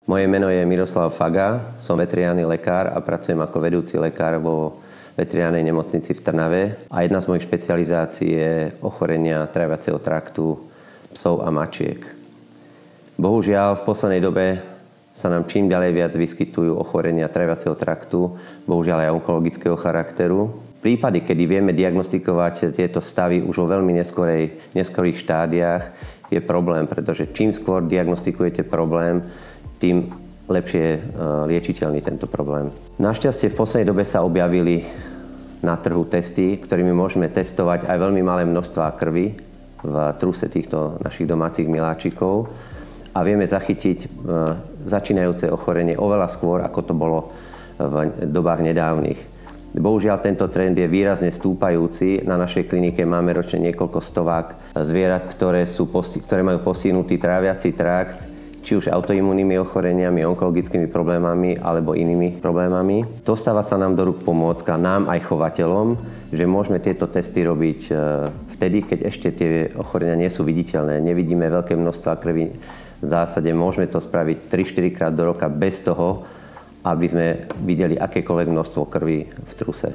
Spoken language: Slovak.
Moje meno je Miroslav Faga, som veterinárny lekár a pracujem ako vedúci lekár vo veterinárnej nemocnici v Trnave. A jedna z mojich špecializácií je ochorenia tráviaceho traktu psov a mačiek. Bohužiaľ, v poslednej dobe sa nám čím ďalej viac vyskytujú ochorenia tráviaceho traktu, bohužiaľ aj onkologického charakteru. Prípady, kedy vieme diagnostikovať tieto stavy už vo veľmi neskorých štádiách, je problém, pretože čím skôr diagnostikujete problém, tým lepšie je liečiteľný tento problém. Našťastie v poslednej dobe sa objavili na trhu testy, ktorými môžeme testovať aj veľmi malé množstvá krvi v truse týchto našich domácich miláčikov a vieme zachytiť začínajúce ochorenie oveľa skôr, ako to bolo v dobách nedávnych. Bohužiaľ, tento trend je výrazne stúpajúci. Na našej klinike máme ročne niekoľko stovák zvierat, ktoré majú postihnutý tráviaci trakt, či už autoimunnými ochoreniami, onkologickými problémami alebo inými problémami. Dostáva sa nám do rúk pomôcka, nám aj chovateľom, že môžeme tieto testy robiť vtedy, keď ešte tie ochorenia nie sú viditeľné. Nevidíme veľké množstva krvi. V zásade môžeme to spraviť 3-4 krát do roka bez toho, aby sme videli akékoľvek množstvo krvi v truse.